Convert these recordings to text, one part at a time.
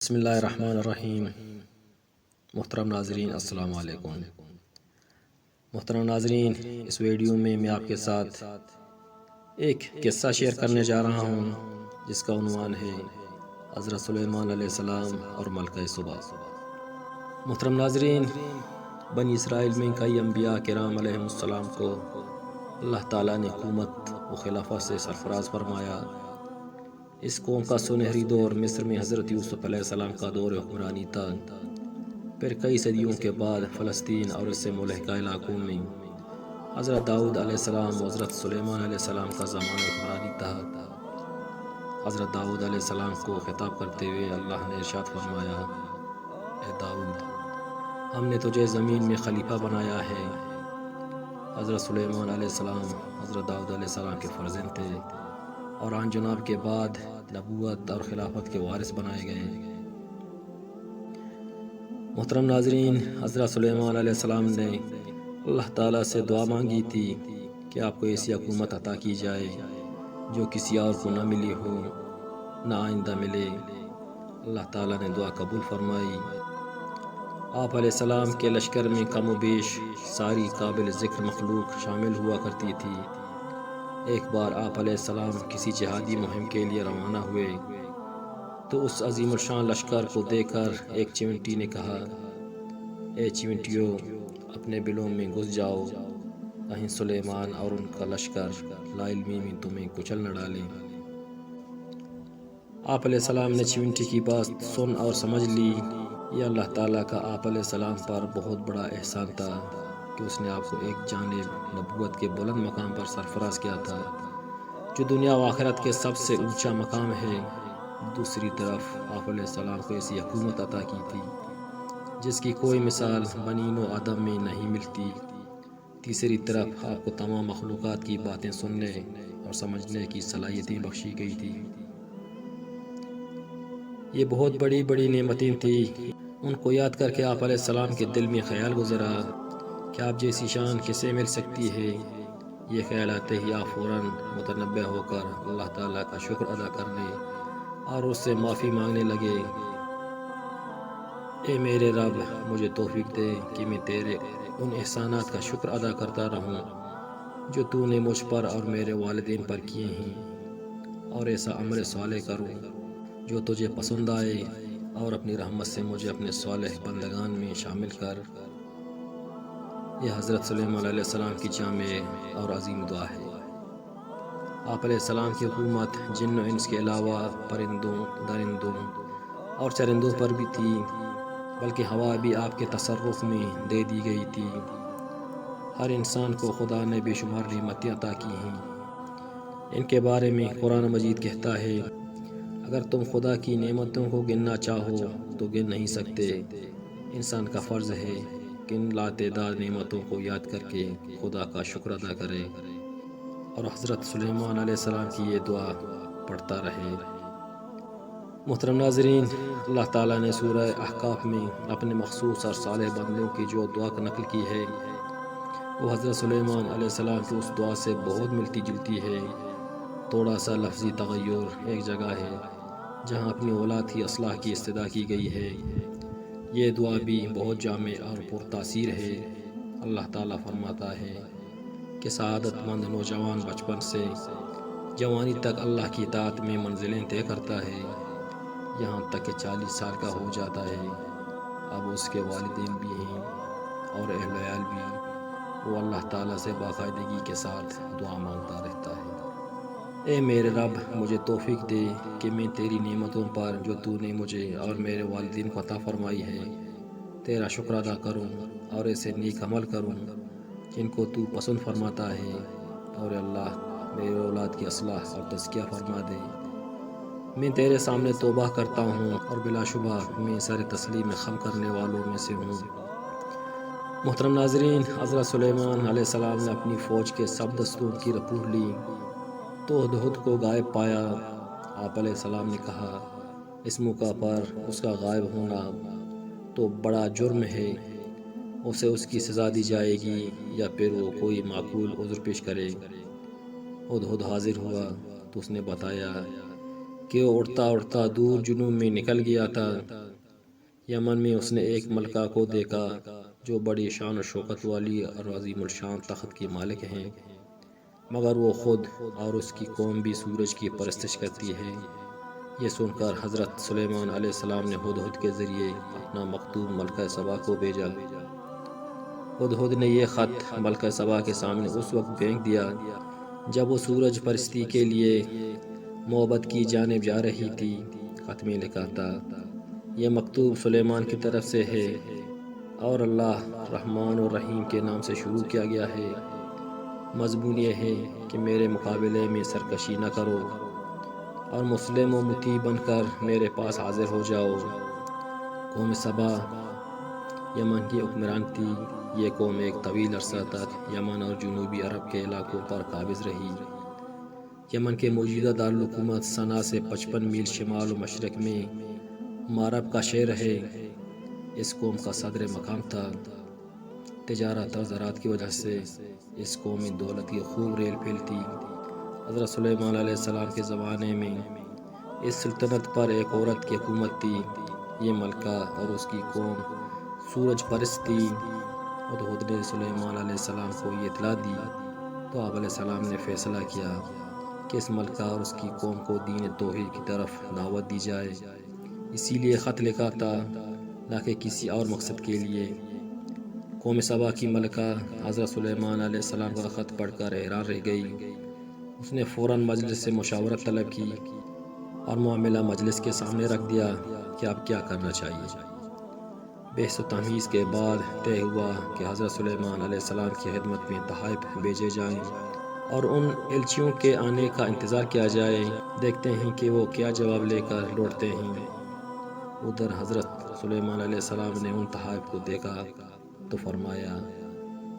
بسم اللہ الرحمن الرحیم۔ محترم ناظرین السلام علیکم۔ محترم ناظرین، اس ویڈیو میں آپ کے ساتھ ایک قصہ شیئر کرنے جا رہا ہوں جس کا عنوان ہے حضرت سلیمان علیہ السلام اور ملکہ سبا۔ محترم ناظرین، بنی اسرائیل میں کئی انبیاء کرام علیہ السلام کو اللہ تعالیٰ نے حکومت و خلافت سے سرفراز فرمایا۔ اس قوم کا سنہری دور مصر میں حضرت یوسف علیہ السلام کا دور حکمرانی تھا۔ پھر کئی صدیوں کے بعد فلسطین اور اس سے ملحقہ علاقوں میں حضرت داؤد علیہ السلام و حضرت سلیمان علیہ السلام کا زمانہ حکمرانی تھا۔ حضرت داؤد علیہ السلام کو خطاب کرتے ہوئے اللہ نے ارشاد فرمایا، اے داؤد، ہم نے تجھے زمین میں خلیفہ بنایا ہے۔ حضرت سلیمان علیہ السلام حضرت داؤد علیہ السلام کے فرزند تھے اور آن جناب کے بعد نبوت اور خلافت کے وارث بنائے گئے۔ محترم ناظرین، حضرت سلیمان علیہ السلام نے اللہ تعالیٰ سے دعا مانگی تھی کہ آپ کو ایسی حکومت عطا کی جائے جو کسی اور کو نہ ملی ہو، نہ آئندہ ملے۔ اللہ تعالیٰ نے دعا قبول فرمائی۔ آپ علیہ السلام کے لشکر میں کم و بیش ساری قابل ذکر مخلوق شامل ہوا کرتی تھی۔ ایک بار آپ علیہ السلام کسی جہادی مہم کے لیے روانہ ہوئے تو اس عظیم الشان لشکر کو دیکھ کر ایک چیونٹی نے کہا، اے چیونٹیوں، اپنے بلوں میں گھس جاؤ، کہیں سلیمان اور ان کا لشکر لا علمی میں تمہیں کچل نہ ڈالے۔ آپ علیہ السلام نے چیونٹی کی بات سن اور سمجھ لی۔ یہ اللہ تعالیٰ کا آپ علیہ السلام پر بہت بڑا احسان تھا کہ اس نے آپ کو ایک جانب نبوت کے بلند مقام پر سرفراز کیا تھا جو دنیا و آخرت کے سب سے اونچا مقام ہے۔ دوسری طرف آپ علیہ السلام کو ایسی حکومت عطا کی تھی جس کی کوئی مثال بنین و آدم میں نہیں ملتی۔ تیسری طرف آپ کو تمام مخلوقات کی باتیں سننے اور سمجھنے کی صلاحیتیں بخشی گئی تھی۔ یہ بہت بڑی بڑی نعمتیں تھیں۔ ان کو یاد کر کے آپ علیہ السلام کے دل میں خیال گزرا کہ آپ جیسی شان کسے مل سکتی ہے۔ یہ خیال آتے ہی آپ فوراً متنبہ ہو کر اللہ تعالیٰ کا شکر ادا کرنے اور اس سے معافی مانگنے لگے۔ اے میرے رب، مجھے توفیق دے کہ میں تیرے ان احسانات کا شکر ادا کرتا رہوں جو تو نے مجھ پر اور میرے والدین پر کیے ہیں، اور ایسا عمل صالح کروں جو تجھے پسند آئے، اور اپنی رحمت سے مجھے اپنے صالح بندگان میں شامل کر۔ یہ حضرت سلیمان علیہ السلام کی جامع اور عظیم دعا ہے۔ آپ علیہ السلام کی حکومت جن و انس کے علاوہ پرندوں، درندوں اور چرندوں پر بھی تھی، بلکہ ہوا بھی آپ کے تصرف میں دے دی گئی تھی۔ ہر انسان کو خدا نے بے شمار نعمتیں عطا کی ہیں۔ ان کے بارے میں قرآن مجید کہتا ہے، اگر تم خدا کی نعمتوں کو گننا چاہو تو گن نہیں سکتے۔ انسان کا فرض ہے کہ ان لاتعداد نعمتوں کو یاد کر کے خدا کا شکر ادا کرے اور حضرت سلیمان علیہ السلام کی یہ دعا پڑھتا رہے۔ محترم ناظرین، اللہ تعالیٰ نے سورہ احقاف میں اپنے مخصوص اور صالح بندوں کی جو دعا نقل کی ہے وہ حضرت سلیمان علیہ السلام کی اس دعا سے بہت ملتی جلتی ہے۔ تھوڑا سا لفظی تغیر ایک جگہ ہے جہاں اپنی اولاد کی اصلاح کی استدعا کی گئی ہے۔ یہ دعا بھی بہت جامع اور پرتاثیر ہے۔ اللہ تعالیٰ فرماتا ہے کہ سعادت مند نوجوان بچپن سے جوانی تک اللہ کی اطاعت میں منزلیں طے کرتا ہے، یہاں تک کہ 40 سال کا ہو جاتا ہے۔ اب اس کے والدین بھی ہیں اور اہل عیال بھی، وہ اللہ تعالیٰ سے باقاعدگی کے ساتھ دعا مانگتا رہتا ہے، اے میرے رب، مجھے توفیق دے کہ میں تیری نعمتوں پر جو تو نے مجھے اور میرے والدین کو عطا فرمائی ہے تیرا شکر ادا کروں اور ایسے نیک عمل کروں جن کو تو پسند فرماتا ہے، اور اللہ میرے اولاد کی اصلاح اور تزکیہ فرما دے۔ میں تیرے سامنے توبہ کرتا ہوں اور بلا شبہ میں سر تسلیم خم کرنے والوں میں سے ہوں۔ محترم ناظرین، حضرت سلیمان علیہ السلام نے اپنی فوج کے سب دستوں کی رپورٹ لی تو ہدہد کو غائب پایا۔ آپ علیہ السلام نے کہا، اس موقع پر اس کا غائب ہونا تو بڑا جرم ہے، اسے اس کی سزا دی جائے گی یا پھر وہ کوئی معقول عذر پیش کرے۔ ہدہد حاضر ہوا تو اس نے بتایا کہ وہ اڑتا اڑتا دور جنوب میں نکل گیا تھا۔ یمن میں اس نے ایک ملکہ کو دیکھا جو بڑی شان و شوکت والی اور عظیم الشان تخت کی مالک ہیں، مگر وہ خود اور اس کی قوم بھی سورج کی پرستش کرتی ہے۔ یہ سن کر حضرت سلیمان علیہ السلام نے ہدہد کے ذریعے اپنا مکتوب ملکہ سبا کو بھیجا۔ ہدہد نے یہ خط ملکہ سبا کے سامنے اس وقت پھینک دیا جب وہ سورج پرستی کے لیے معبد کی جانب جا رہی تھی۔ خط میں لکھا تھا، یہ مکتوب سلیمان کی طرف سے ہے اور اللہ رحمان و رحیم کے نام سے شروع کیا گیا ہے۔ مضمون یہ ہے کہ میرے مقابلے میں سرکشی نہ کرو اور مسلم و مطیع بن کر میرے پاس حاضر ہو جاؤ۔ قوم سبا یمن کی حکمران تھی۔ یہ قوم ایک طویل عرصہ تک یمن اور جنوبی عرب کے علاقوں پر قابض رہی۔ یمن کے موجودہ دارالحکومت صنعا سے 55 میل شمال و مشرق میں مارب کا شہر ہے۔ اس قوم کا صدر مقام تھا۔ تجارت اور زراعت کی وجہ سے اس قوم میں دولت کی خوب ریل پھیل تھی۔ حضرت سلیمان علیہ السلام کے زمانے میں اس سلطنت پر ایک عورت کی حکومت تھی۔ یہ ملکہ اور اس کی قوم سورج پرست تھی۔ ہدہد نے سلیمان علیہ السلام کو یہ اطلاع دی تو آپ علیہ السلام نے فیصلہ کیا کہ اس ملکہ اور اس کی قوم کو دین توحید کی طرف دعوت دی جائے۔ اسی لیے خط لکھا تھا، نہ کہ کسی اور مقصد کے لیے۔ قوم سبا کی ملکہ حضرت سلیمان علیہ السلام کا خط پڑھ کر حیران رہ گئی۔ اس نے فوراً مجلس سے مشاورت طلب کی اور معاملہ مجلس کے سامنے رکھ دیا کہ اب کیا کرنا چاہیے۔ بحث و تمیز کے بعد طے ہوا کہ حضرت سلیمان علیہ السلام کی خدمت میں تحائف بھیجے جائیں اور ان ایلچیوں کے آنے کا انتظار کیا جائے۔ دیکھتے ہیں کہ وہ کیا جواب لے کر لوٹتے ہیں۔ ادھر حضرت سلیمان علیہ السلام نے ان تحائف کو دیکھا تو فرمایا،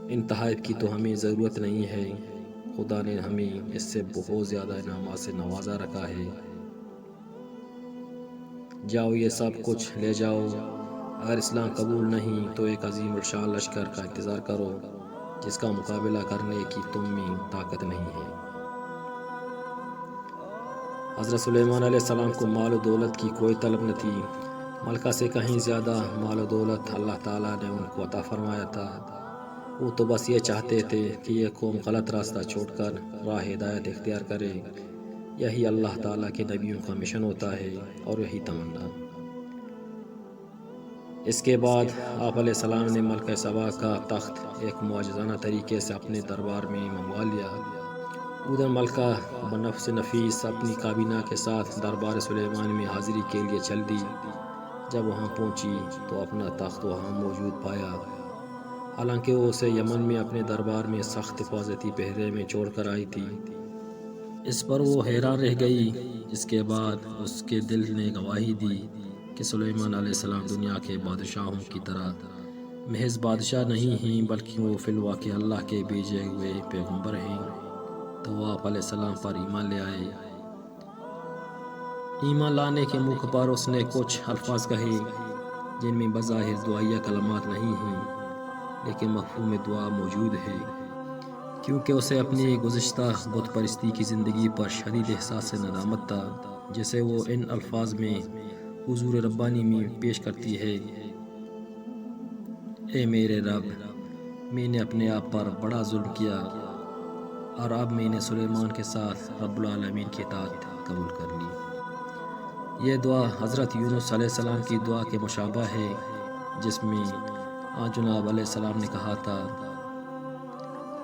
ان تحائف کی تو ہمیں ضرورت نہیں ہے، خدا نے ہمیں اس سے بہت زیادہ انعامات سے نوازا رکھا ہے۔ جاؤ یہ سب کچھ لے جاؤ۔ اگر اسلام قبول نہیں تو ایک عظیم الشان لشکر کا انتظار کرو جس کا مقابلہ کرنے کی تم میں طاقت نہیں ہے۔ حضرت سلیمان علیہ السلام کو مال و دولت کی کوئی طلب نہ تھی۔ ملکہ سے کہیں زیادہ مال و دولت اللہ تعالیٰ نے ان کو عطا فرمایا تھا۔ وہ تو بس یہ چاہتے تھے کہ یہ قوم غلط راستہ چھوڑ کر راہ ہدایت اختیار کرے۔ یہی اللہ تعالیٰ کے نبیوں کا مشن ہوتا ہے اور یہی تمنا۔ اس کے بعد آپ علیہ السلام نے ملکہ سبا کا تخت ایک معجزانہ طریقے سے اپنے دربار میں منگوا لیا۔ ادھر ملکہ بنفس نفیس اپنی کابینہ کے ساتھ دربار سلیمان میں حاضری کے لیے چل دی۔ جب وہاں پہنچی تو اپنا تخت وہاں موجود پایا، حالانکہ وہ اسے یمن میں اپنے دربار میں سخت حفاظتی پہرے میں چھوڑ کر آئی تھی۔ اس پر وہ حیران رہ گئی۔ اس کے بعد اس کے دل نے گواہی دی کہ سلیمان علیہ السلام دنیا کے بادشاہوں کی طرح محض بادشاہ نہیں ہیں، بلکہ وہ فی الواقع اللہ کے بھیجے ہوئے پیغمبر ہیں۔ تو وہ آپ علیہ السلام پر ایمان لے آئے۔ ایمان لانے کے موقع پر اس نے کچھ الفاظ کہے جن میں بظاہر دعائیہ کلمات نہیں ہیں، لیکن مفہوم دعا موجود ہے، کیونکہ اسے اپنی گزشتہ بت پرستی کی زندگی پر شدید احساس ندامت تھا، جسے وہ ان الفاظ میں حضور ربانی میں پیش کرتی ہے۔ اے میرے رب، میں نے اپنے آپ پر بڑا ظلم کیا اور اب میں نے سلیمان کے ساتھ رب العالمین کی اطاعت قبول کر لی۔ یہ دعا حضرت یونس علیہ السلام کی دعا کے مشابہ ہے، جس میں جناب علیہ السلام نے کہا تھا،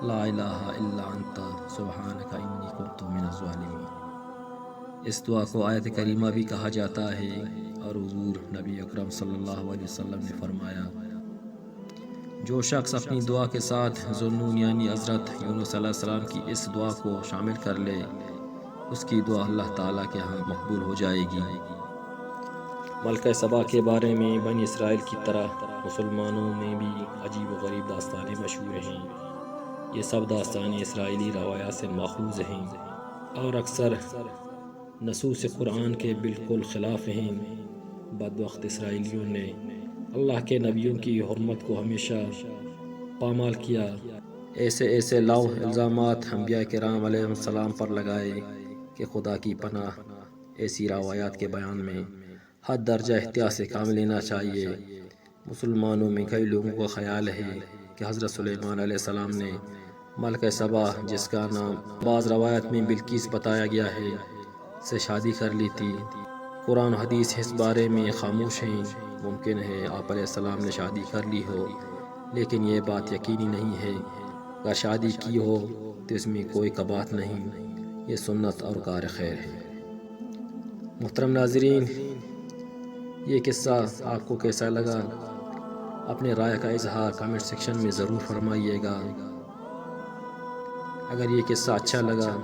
لا الہ الا انت سبحانک انی کنت من الظالمین۔ اس دعا کو آیت کریمہ بھی کہا جاتا ہے، اور حضور نبی اکرم صلی اللہ علیہ وسلم نے فرمایا، جو شخص اپنی دعا کے ساتھ ذوالنون یعنی حضرت یونس علیہ السلام کی اس دعا کو شامل کر لے، اس کی دعا اللہ تعالیٰ کے ہاں مقبول ہو جائے گی۔ ملکہ سبا کے بارے میں بنی اسرائیل کی طرح مسلمانوں میں بھی عجیب و غریب داستانیں مشہور ہیں۔ یہ سب داستانیں اسرائیلی روایات سے ماخوذ ہیں اور اکثر نصوص قرآن کے بالکل خلاف ہیں۔ بدبخت اسرائیلیوں نے اللہ کے نبیوں کی حرمت کو ہمیشہ پامال کیا۔ ایسے الزامات انبیاء کرام علیہ السلام پر لگائے کہ خدا کی پناہ ایسی روایات کے بیان میں حد درجہ احتیاط سے کام لینا چاہیے۔ مسلمانوں میں کئی لوگوں کا خیال ہے کہ حضرت سلیمان علیہ السلام نے ملکہ سبا، جس کا نام بعض روایت میں بلقیس بتایا گیا ہے، سے شادی کر لی تھی۔ قرآن و حدیث اس بارے میں خاموش ہیں۔ ممکن ہے آپ علیہ السلام نے شادی کر لی ہو، لیکن یہ بات یقینی نہیں ہے۔ اگر شادی کی ہو تو اس میں کوئی قباحت نہیں، یہ سنت اور کار خیر ہے۔ محترم ناظرین، یہ قصہ آپ کو کیسا لگا؟ اپنے رائے کا اظہار کمنٹ سیکشن میں ضرور فرمائیے گا۔ اگر یہ قصہ اچھا لگا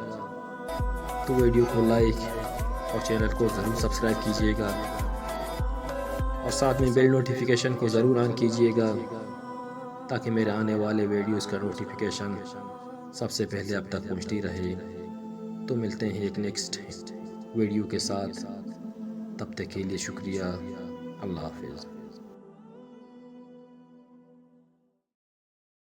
تو ویڈیو کو لائک اور چینل کو ضرور سبسکرائب کیجیے گا، اور ساتھ میں بیل نوٹیفیکیشن کو ضرور آن کیجیے گا تاکہ میرے آنے والے ویڈیوز کا نوٹیفیکیشن سب سے پہلے اب تک پہنچتی رہے۔ تو ملتے ہیں ایک نیکسٹ ویڈیو کے ساتھ، تب تک کے لیے شکریہ۔ اللہ حافظ۔